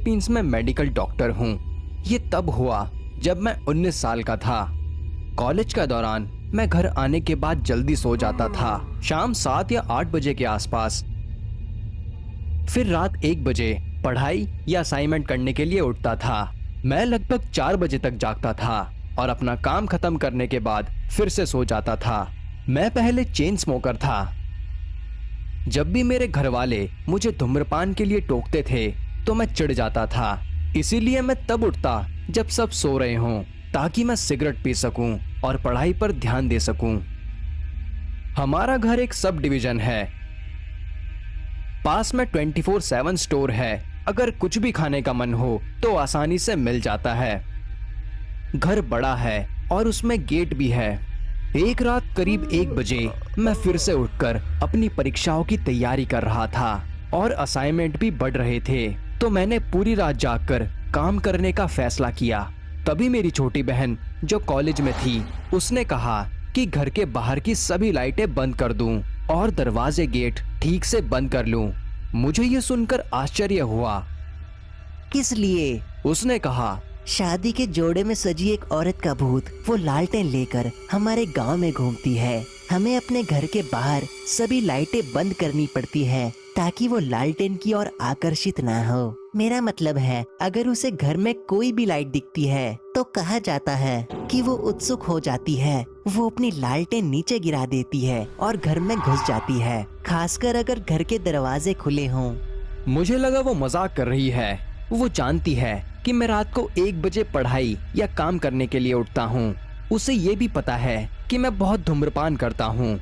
Philippines में medical doctor हूँ। ये तब हुआ जब मैं 19 साल का था। कॉलेज का दौरान मैं घर आने के बाद जल्दी सो जाता था, शाम 7 या 8 बजे के आसपास। फिर रात 1 बजे पढ़ाई या असाइनमेंट करने के लिए उठता था। मैं लगभग 4 बजे तक जागता था और अपना काम खत्म करने के बाद फिर से सो जाता था। मैं पहले चेन स्मोकर था। जब भी मेरे घर वाले मुझे धूम्रपान के लिए टोकते थे तो मैं चिढ़ जाता था। इसीलिए मैं तब उठता जब सब सो रहे हों, ताकि मैं सिगरेट पी सकूं और पढ़ाई पर ध्यान दे सकूं। हमारा घर एक सब डिवीजन है। पास में 24/7 स्टोर है। अगर कुछ भी खाने का मन हो तो आसानी से मिल जाता है। घर बड़ा है और उसमें गेट भी है। एक रात करीब 1 बजे मैं फिर से उठकर अपनी परीक्षाओं की तैयारी कर रहा था और असाइनमेंट भी बढ़ रहे थे, तो मैंने पूरी रात जागकर काम करने का फैसला किया। तभी मेरी छोटी बहन जो कॉलेज में थी, उसने कहा कि घर के बाहर की सभी लाइटें बंद कर दूं और दरवाजे गेट ठीक से बंद कर लूं। मुझे ये सुनकर आश्चर्य हुआ। किस लिए? उसने कहा, शादी के जोड़े में सजी एक औरत का भूत वो लालटेन लेकर हमारे गांव में घूमती है। हमें अपने घर के बाहर सभी लाइटें बंद करनी पड़ती है ताकि वो लालटेन की ओर आकर्षित ना हो। मेरा मतलब है, अगर उसे घर में कोई भी लाइट दिखती है तो कहा जाता है कि वो उत्सुक हो जाती है। वो अपनी लालटेन नीचे गिरा देती है और घर में घुस जाती है, खासकर अगर घर के दरवाजे खुले हों। मुझे लगा वो मजाक कर रही है। वो जानती है कि मैं रात को 1 बजे पढ़ाई या काम करने के लिए उठता हूँ। उसे ये भी पता है कि मैं बहुत धूम्रपान करता हूँ।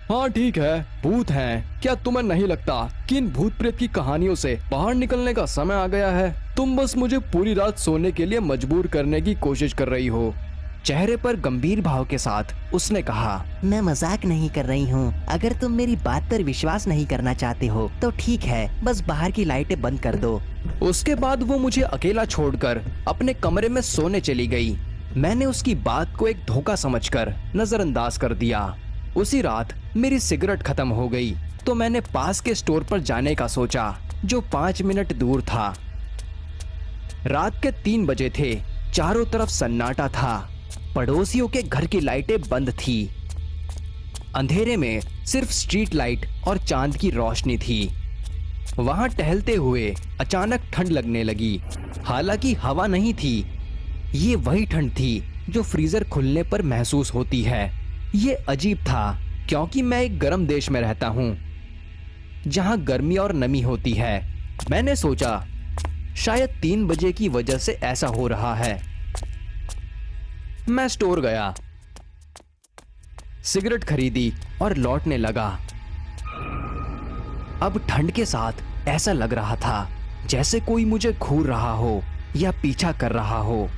हाँ ठीक है, भूत हैं। क्या तुम्हें नहीं लगता कि इन भूत प्रेत की कहानियों से बाहर निकलने का समय आ गया है? तुम बस मुझे पूरी रात सोने के लिए मजबूर करने की कोशिश कर रही हो। चेहरे पर गंभीर भाव के साथ उसने कहा, मैं मजाक नहीं कर रही हूँ। अगर तुम मेरी बात पर विश्वास नहीं करना चाहते हो तो ठीक है, बस बाहर की लाइटें बंद कर दो। उसके बाद वो मुझे अकेला छोड़कर अपने कमरे में सोने चली गई। मैंने उसकी बात को एक धोखा समझकर नजरअंदाज कर दिया। उसी रात मेरी सिगरेट खत्म हो गई तो मैंने पास के स्टोर पर जाने का सोचा, जो 5 मिनट दूर था। रात के 3 बजे थे। चारों तरफ सन्नाटा था। पड़ोसियों के घर की लाइटें बंद थी। अंधेरे में सिर्फ स्ट्रीट लाइट और चांद की रोशनी थी। वहां टहलते हुए अचानक ठंड लगने लगी। हालांकि हवा नहीं थी। ये वही ठंड थी जो फ्रीजर खुलने पर महसूस होती है। ये अजीब था क्योंकि मैं एक गर्म देश में रहता हूँ जहाँ गर्मी और नमी होती है। मैंने सोचा शायद 3 बजे की वजह से ऐसा हो रहा है। मैं स्टोर गया, सिगरेट खरीदी और लौटने लगा। अब ठंड के साथ ऐसा लग रहा था जैसे कोई मुझे घूर रहा हो या पीछा कर रहा हो।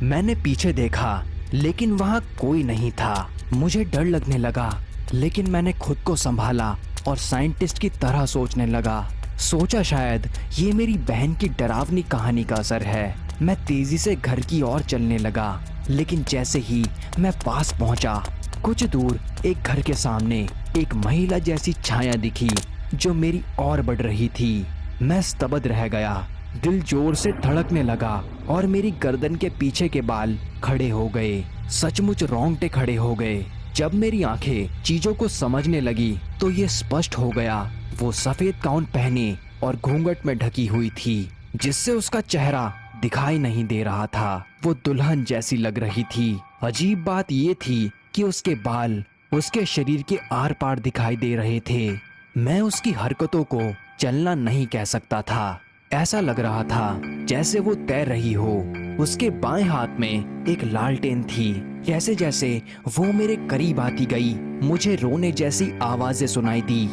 मैंने पीछे देखा लेकिन वहां कोई नहीं था। मुझे डर लगने लगा, लेकिन मैंने खुद को संभाला और साइंटिस्ट की तरह सोचने लगा। सोचा शायद ये मेरी बहन की डरावनी कहानी का असर है। मैं तेजी से घर की ओर चलने लगा, लेकिन जैसे ही मैं पास पहुंचा, कुछ दूर एक घर के सामने एक महिला जैसी छाया दिखी जो मेरी ओर बढ़ रही थी। मैं स्तब्ध रह गया। दिल जोर से धड़कने लगा और मेरी गर्दन के पीछे के बाल खड़े हो गए। सचमुच रोंगटे खड़े हो गए। जब मेरी आंखें चीजों को समझने लगी तो ये स्पष्ट हो गया, वो सफेद गाउन पहने और घूंघट में ढकी हुई थी, जिससे उसका चेहरा दिखाई नहीं दे रहा था। वो दुल्हन जैसी लग रही थी। अजीब बात ये थी कि उसके बाल उसके शरीर के आर पार दिखाई दे रहे थे। मैं उसकी हरकतों को चलना नहीं कह सकता था। ऐसा लग रहा था जैसे वो तैर रही हो। उसके बाएं हाथ में एक लालटेन थी। जैसे जैसे वो मेरे करीब आती गई, मुझे रोने जैसी आवाजें सुनाई दी।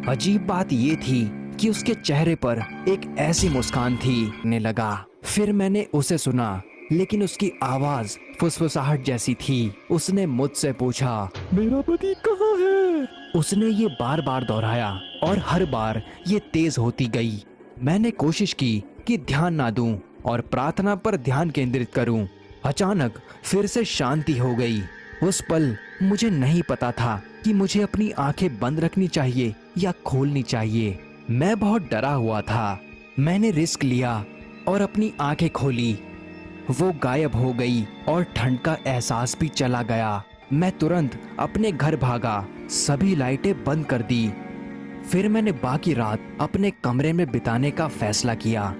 अजीब बात ये थी कि उसके चेहरे पर एक ऐसी मुस्कान थी। ने लगा। फिर मैंने उसे सुना, लेकिन उसकी आवाज फुसफुसाहट जैसी थी। उसने मुझसे पूछा, मेरा पति कहाँ है? उसने ये बार बार दोहराया और हर बार ये तेज होती गई। मैंने कोशिश की कि ध्यान ना दूं और प्रार्थना पर ध्यान केंद्रित करूं। अचानक फिर से शांति हो गई। उस पल मुझे नहीं पता था कि मुझे अपनी आंखें बंद रखनी चाहिए या खोलनी चाहिए। मैं बहुत डरा हुआ था। मैंने रिस्क लिया और अपनी आंखें खोली। वो गायब हो गई और ठंड का एहसास भी चला गया। मैं तुरंत अपने घर भागा, सभी लाइटें बंद कर दी। फिर मैंने बाकी रात अपने कमरे में बिताने का फैसला किया।